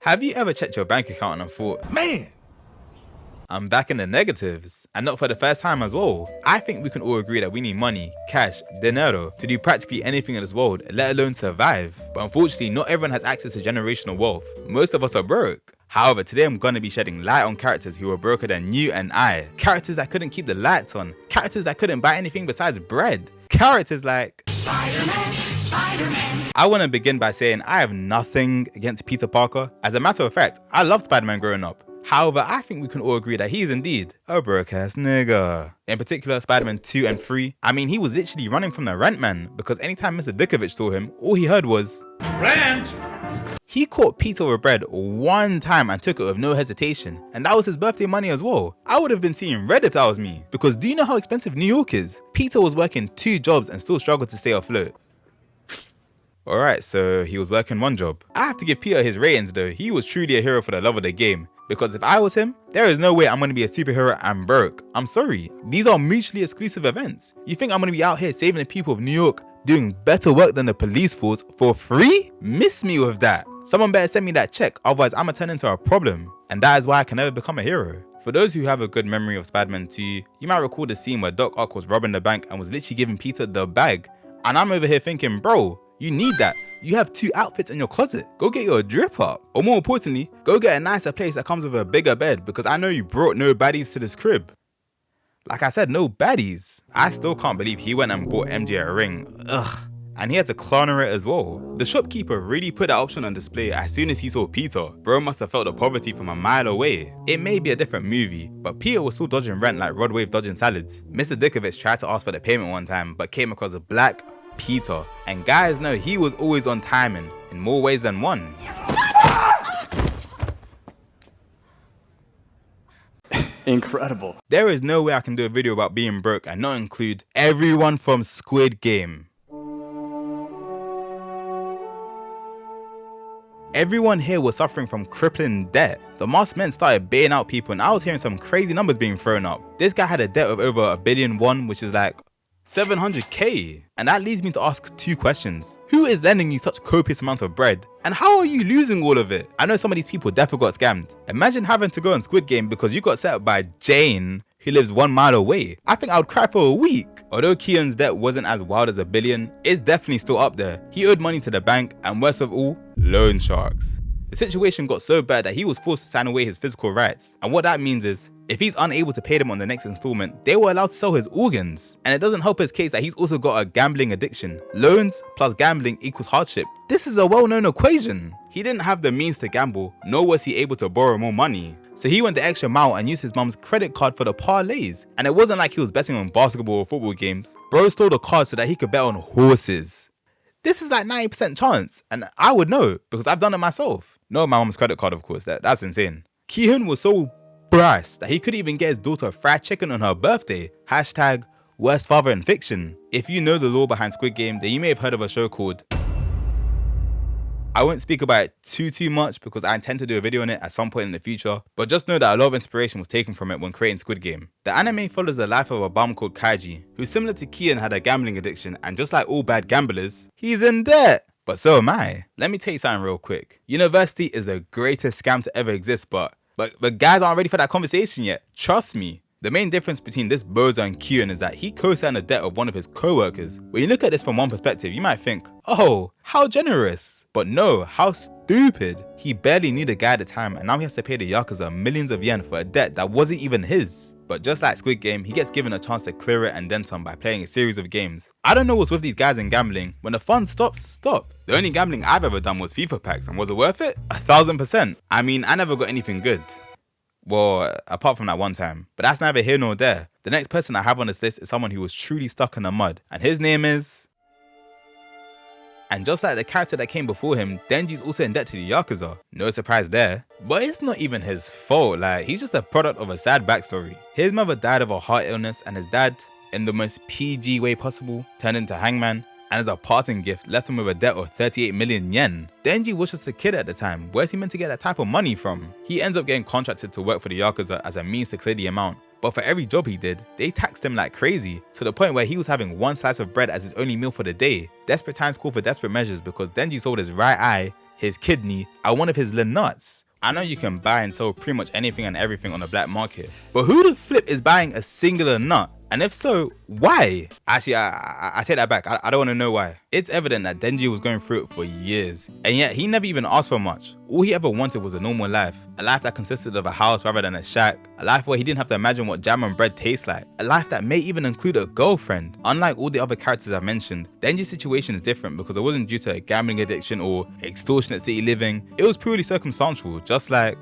Have you ever checked your bank account and thought, man, I'm back in the negatives? And not for the first time as well. I think we can all agree that we need money, cash, dinero, to do practically anything in this world, let alone survive. But unfortunately, not everyone has access to generational wealth. Most of us are broke. However, today I'm gonna be shedding light on characters who were broker than you and I. Characters that couldn't keep the lights on. Characters that couldn't buy anything besides bread. Characters like Spider-Man. I want to begin by saying I have nothing against Peter Parker. As a matter of fact, I loved Spider-Man growing up. However, I think we can all agree that he is indeed a broke-ass nigga. In particular, Spider-Man 2 and 3. I mean, he was literally running from the rent man, because anytime Mr. Dickovich saw him, all he heard was rent! He caught Peter with bread one time and took it with no hesitation, and that was his birthday money as well. I would have been seeing red if that was me, because do you know how expensive New York is? Peter was working 2 jobs and still struggled to stay afloat. Alright, so he was working 1 job. I have to give Peter his ratings though. He was truly a hero for the love of the game. Because if I was him, there is no way I'm going to be a superhero and broke. I'm sorry. These are mutually exclusive events. You think I'm going to be out here saving the people of New York, doing better work than the police force for free? Miss me with that. Someone better send me that check, otherwise I'm going to turn into a problem. And that is why I can never become a hero. For those who have a good memory of Spider-Man 2, you might recall the scene where Doc Ock was robbing the bank and was literally giving Peter the bag. And I'm over here thinking, bro, you need that. You have 2 outfits in your closet. Go get your drip up. Or more importantly, go get a nicer place that comes with a bigger bed, because I know you brought no baddies to this crib. Like I said, no baddies. I still can't believe he went and bought MJ a ring. Ugh. And he had to corner it as well. The shopkeeper really put that option on display as soon as he saw Peter. Bro must have felt the poverty from a mile away. It may be a different movie, but Peter was still dodging rent like Rod Wave dodging salads. Mr. Dickovich tried to ask for the payment one time, but came across a black Peter, and guys know he was always on timing in more ways than one. Incredible. There is no way I can do a video about being broke and not include everyone from Squid Game. Everyone here was suffering from crippling debt. The masked men started bailing out people and I was hearing some crazy numbers being thrown up. This guy had a debt of over $1 billion, which is like 700k. And that leads me to ask 2 questions. Who is lending you such copious amounts of bread? And how are you losing all of it? I know some of these people definitely got scammed. Imagine having to go on Squid Game because you got set up by Jane, who lives 1 mile away. I think I would cry for a week. Although Keon's debt wasn't as wild as $1 billion, it's definitely still up there. He owed money to the bank and worst of all, loan sharks. The situation got so bad that he was forced to sign away his physical rights. And what that means is, if he's unable to pay them on the next installment, they were allowed to sell his organs. And it doesn't help his case that he's also got a gambling addiction. Loans plus gambling equals hardship. This is a well-known equation. He didn't have the means to gamble, nor was he able to borrow more money. So he went the extra mile and used his mum's credit card for the parlays. And it wasn't like he was betting on basketball or football games. Bro stole the card so that he could bet on horses. This is like 90% chance, and I would know because I've done it myself. No, my mom's credit card, of course. That's insane. Keehan was so brass that he couldn't even get his daughter fried chicken on her birthday. Hashtag worst father in fiction. If you know the lore behind Squid Game, then you may have heard of a show called... I won't speak about it too much because I intend to do a video on it at some point in the future, but just know that a lot of inspiration was taken from it when creating Squid Game. The anime follows the life of a bum called Kaiji, who similar to Kian had a gambling addiction, and just like all bad gamblers, he's in debt. But so am I. Let me tell you something real quick. University is the greatest scam to ever exist, but guys aren't ready for that conversation yet. Trust me. The main difference between this bozo and Kian is that he co-signed the debt of one of his co-workers. When you look at this from one perspective, you might think, oh, how generous. But no, how stupid. He barely knew the guy at the time and now he has to pay the Yakuza millions of yen for a debt that wasn't even his. But just like Squid Game, he gets given a chance to clear it and then some by playing a series of games. I don't know what's with these guys in gambling. When the fun stops, stop. The only gambling I've ever done was FIFA packs, and was it worth it? 1000%. I mean, I never got anything good. Well, apart from that one time. But that's neither here nor there. The next person I have on this list is someone who was truly stuck in the mud. And his name is... And just like the character that came before him, Denji's also in debt to the Yakuza. No surprise there. But it's not even his fault, like he's just a product of a sad backstory. His mother died of a heart illness and his dad, in the most PG way possible, turned into hangman. And as a parting gift, left him with a debt of 38 million yen. Denji was just a kid at the time. Where's he meant to get that type of money from? He ends up getting contracted to work for the Yakuza as a means to clear the amount. But for every job he did, they taxed him like crazy, to the point where he was having 1 slice of bread as his only meal for the day. Desperate times call for desperate measures because Denji sold his right eye his kidney, and one of his nuts. I know you can buy and sell pretty much anything and everything on the black market, but who the flip is buying a singular nut? And if so, why? Actually, I take that back. I don't want to know why. It's evident that Denji was going through it for years, and yet he never even asked for much. All he ever wanted was a normal life. A life that consisted of a house rather than a shack. A life where he didn't have to imagine what jam and bread tastes like. A life that may even include a girlfriend. Unlike all the other characters I've mentioned, Denji's situation is different because it wasn't due to a gambling addiction or extortionate city living. It was purely circumstantial, just like...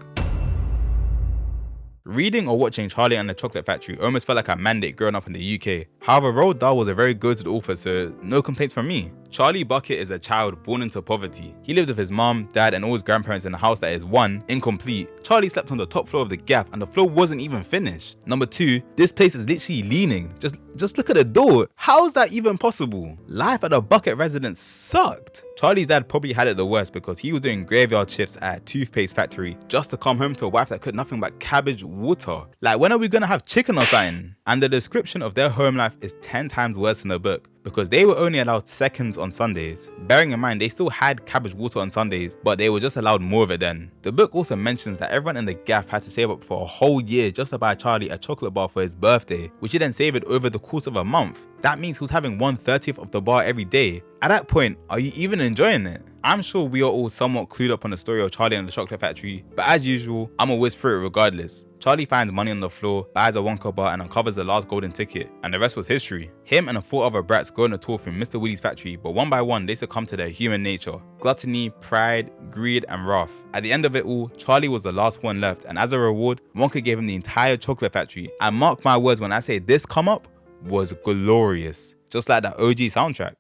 Reading or watching Charlie and the Chocolate Factory almost felt like a mandate growing up in the UK. However, Roald Dahl was a very good author, so no complaints from me. Charlie Bucket is a child born into poverty. He lived with his mom, dad and all his grandparents in a house that is 1, incomplete. Charlie slept on the top floor of the gaff and the floor wasn't even finished. Number 2, this place is literally leaning. Just look at the door. How is that even possible? Life at the Bucket residence sucked. Charlie's dad probably had it the worst because he was doing graveyard shifts at a toothpaste factory just to come home to a wife that cooked nothing but cabbage water. Like, when are we gonna have chicken or something? And the description of their home life is 10 times worse in the book because they were only allowed seconds on Sundays. Bearing in mind they still had cabbage water on Sundays, but they were just allowed more of it then. The book also mentions that everyone in the gaff had to save up for a whole year just to buy Charlie a chocolate bar for his birthday, which he then saved over the course of a month. That means he was having 1/30th of the bar every day. At that point, are you even enjoying it? I'm sure we are all somewhat clued up on the story of Charlie and the Chocolate Factory, but as usual, I'ma whiz through it regardless. Charlie finds money on the floor, buys a Wonka bar and uncovers the last golden ticket, and the rest was history. Him and 4 other brats go on a tour through Mr. Woody's factory, but one by one they succumb to their human nature. Gluttony, pride, greed and wrath. At the end of it all, Charlie was the last one left, and as a reward, Wonka gave him the entire chocolate factory. And mark my words when I say this come up was glorious, just like that OG soundtrack.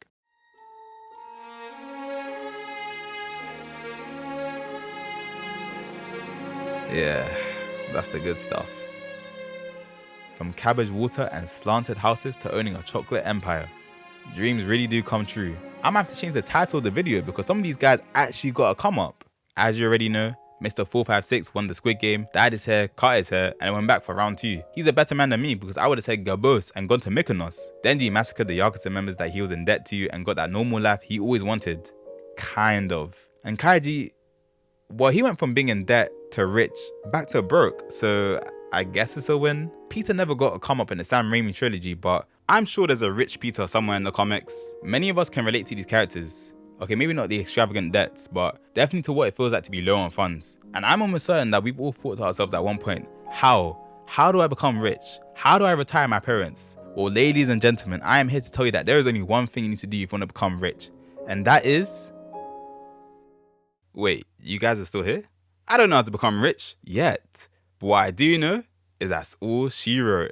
Yeah, that's the good stuff. From cabbage water and slanted houses to owning a chocolate empire. Dreams really do come true. I'm gonna have to change the title of the video because some of these guys actually got a come up. As you already know, Mr. 456 won the Squid Game, dyed his hair, cut his hair, and went back for round 2. He's a better man than me because I would have said Gabos and gone to Mykonos. Denji massacred the Yakuza members that he was in debt to and got that normal life he always wanted. Kind of. And Kaiji, well, he went from being in debt to rich, back to broke, so I guess it's a win. Peter never got a come up in the Sam Raimi trilogy, but I'm sure there's a rich Peter somewhere in the comics. Many of us can relate to these characters. Okay, maybe not the extravagant debts, but definitely to what it feels like to be low on funds. And I'm almost certain that we've all thought to ourselves at one point, how do I become rich? How do I retire my parents? Well, ladies and gentlemen, I am here to tell you that there is only one thing you need to do if you want to become rich, and that is... Wait, you guys are still here? I don't know how to become rich yet, but what I do know is that's all she wrote.